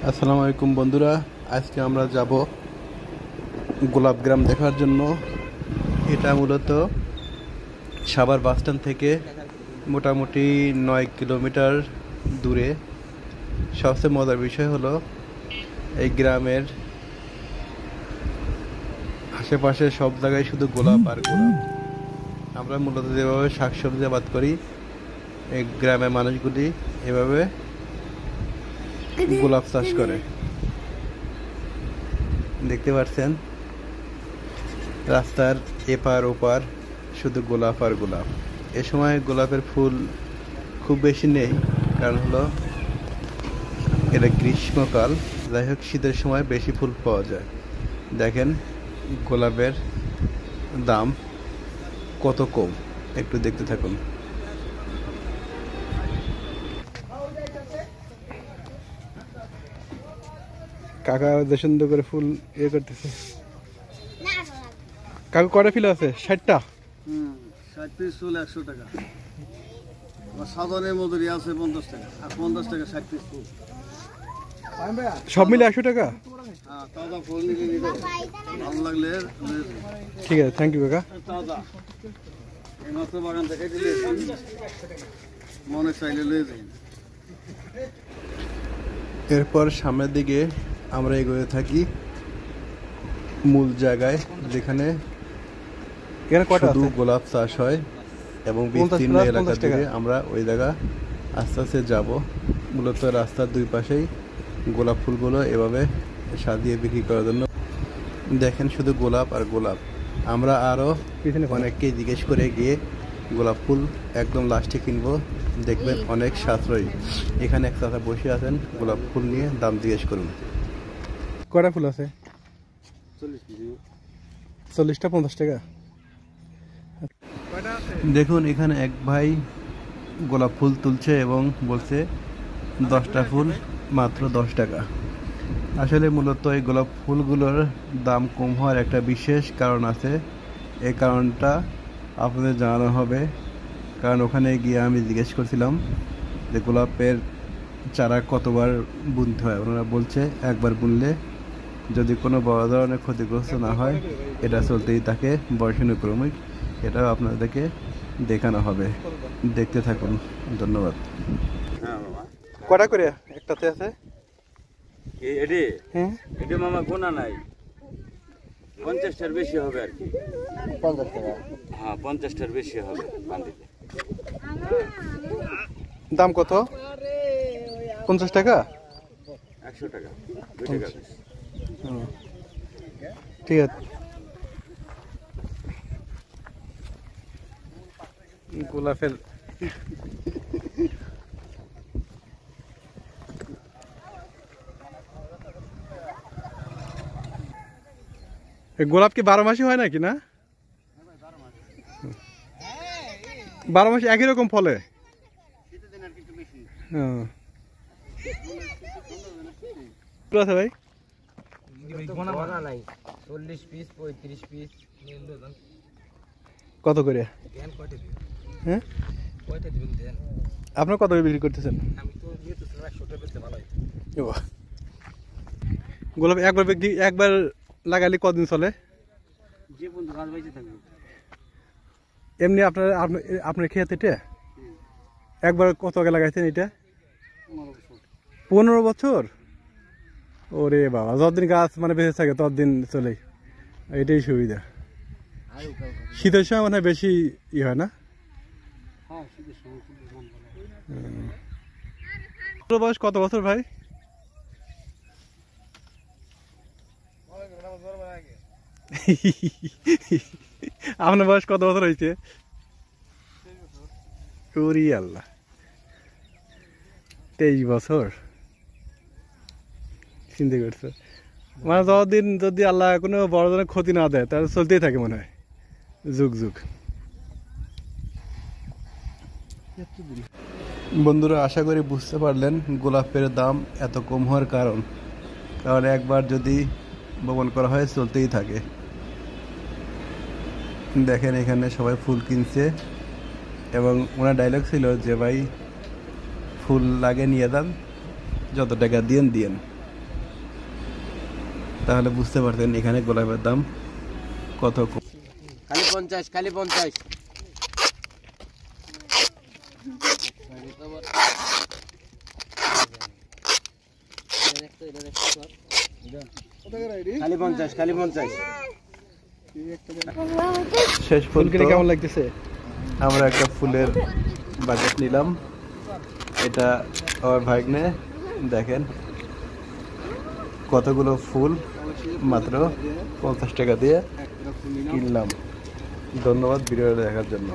আসসালামু আলাইকুম বন্ধুরা, আজকে আমরা যাব গোলাপ গ্রাম দেখার জন্য। এটা মূলত সাভার বাসস্ট্যান্ড থেকে মোটামুটি 9 কিলোমিটার দূরে। সবচেয়ে মজার বিষয় হলো এই গ্রামের আশেপাশে সব জায়গায় শুধু গোলাপ আর গোলাপ। আমরা মূলত যেভাবে শাকসবজি আবাদ করি, এই গ্রামের মানুষগুলি এভাবে গোলাপ চাষ করে। দেখতে পাচ্ছেন রাস্তার এপার ওপার শুধু গোলাপ আর গোলাপ। এ সময় গোলাপের ফুল খুব বেশি নেই, কারণ হলো এটা গ্রীষ্মকাল। যাই হোক, শীতের সময় বেশি ফুল পাওয়া যায়। দেখেন গোলাপের দাম কত কম, একটু দেখতে থাকুন। কাকা সুন্দর করে ফুল ইয়ে করতেছে। কাকু কটা ফিল আছে? 60টা। 60 পিস ফুল 100 টাকা। সাধারণের মজুরি আছে 50 টাকা, আর 50 টাকা 60 পিস ফুল। সব মিলে 100 টাকা। হ্যাঁ, তাজা ফুল নিলে ভালো লাগলে ঠিক আছে, থ্যাংক ইউ কাকা। তাজা এই মাত্র বাগান থেকে দিলে মনে চাইলে লয়ে যাই। এরপর সামনের দিকে আমরা এগোতে থাকি মূল জায়গায়, যেখানে শুধু গোলাপ চাষ হয় এবং বিস্তীর্ণ এলাকা থেকে আমরা ওই জায়গা আস্তে আস্তে যাব। মূলত রাস্তার দুই পাশেই গোলাপ ফুলগুলো এভাবে সাজিয়ে বিক্রি করার জন্য। দেখেন শুধু গোলাপ আর গোলাপ। আমরা আরও অনেককে জিজ্ঞেস করে গিয়ে গোলাপ ফুল একদম লাস্টে কিনবো। দেখবেন অনেক সাশ্রয়ী। এখানে এক চাচা বসে আছেন, গোলাপ ফুল নিয়ে দাম জিজ্ঞেস করুন। কটা ফুল আছে? 40টা 50 টাকা। দেখুন এখানে এক ভাই গোলাপ ফুল তুলছে এবং বলছে 10টা ফুল মাত্র 10 টাকা। আসলে মূলত এই গোলাপ ফুলগুলোর দাম কম হওয়ার একটা বিশেষ কারণ আছে। এই কারণটা আপনাদের জানানো হবে, কারণ ওখানে গিয়ে আমি জিজ্ঞেস করছিলাম যে গোলাপের চারা কতবার বুনতে হয়। ওনারা বলছে একবার বুনলে যদি কোনো বড় ধরনের ক্ষতিগ্রস্ত না হয়, এটা চলতেই থাকে বর্ষানুক্রমিক। এটাও আপনাদেরকে দেখানো হবে, দেখতে থাকুন। ধন্যবাদ। কটা করে একটাতে আছে? হ্যাঁ, এটা মামা গোনা নাই, 50টার বেশি হবে আর কি। 50 টাকা? হ্যাঁ, 50টার বেশি হবে বান্ডিলে। দাম কত? 50 টাকা? 100 টাকা, 2 টাকা পিস। ঠিক আছে। গোলাপের গোলাপ কি 12 মাসই হয় নাকি? না, 12 মাসে একই রকম ফলে। আছে ভাই? কত করে? হ্যাঁ, আপনার কত করে বিক্রি করতেছেন? গোলাপ একবার লাগালে কদিন চলে? এমনি আপনার খেতে এটা একবার কত আগে লাগাইছেন? এটা 15 বছর? ওরে বাবা, যতদিন গাছ মানে বেঁচে থাকে ততদিন চলে। এটাই সুবিধা। শীতের সময় মনে হয় বেশি ই হয় না? বয়স কত বছর ভাই? আপনার বয়স কত বছর হয়েছে? ওরে আল্লাহ, 23 বছর। চিন্তা করছো মানে যতদিন যদি আল্লাহ কোনো বড় ধরনের ক্ষতি না দেয় তাহলে চলতেই থাকে মনে হয় যুগ যুগ। বন্ধুরা, আশা করি বুঝতে পারলেন গোলাপের দাম এত কম হওয়ার কারণ। কারণ একবার যদি বপন করা হয় চলতেই থাকে। দেখেন এখানে সবাই ফুল কিনছে এবং ওনার ডায়লগ ছিল যে ভাই ফুল লাগে নিয়ে যান, যত টাকা দিয়েন দিয়েন। তাহলে বুঝতে পারতেন এখানে গোলাপের দাম কত কম। খালি 50, খালি 50। খালি 50, খালি 50। শেষ ফুল কিনে কেমন লাগতেছে? আমরা একটা ফুলের বাকেট নিলাম। এটা আমার ভাগ্নে, দেখেন কতগুলো ফুল মাত্র 50 টাকা দিয়ে কিনলাম। ধন্যবাদ ভিডিওটা দেখার জন্য।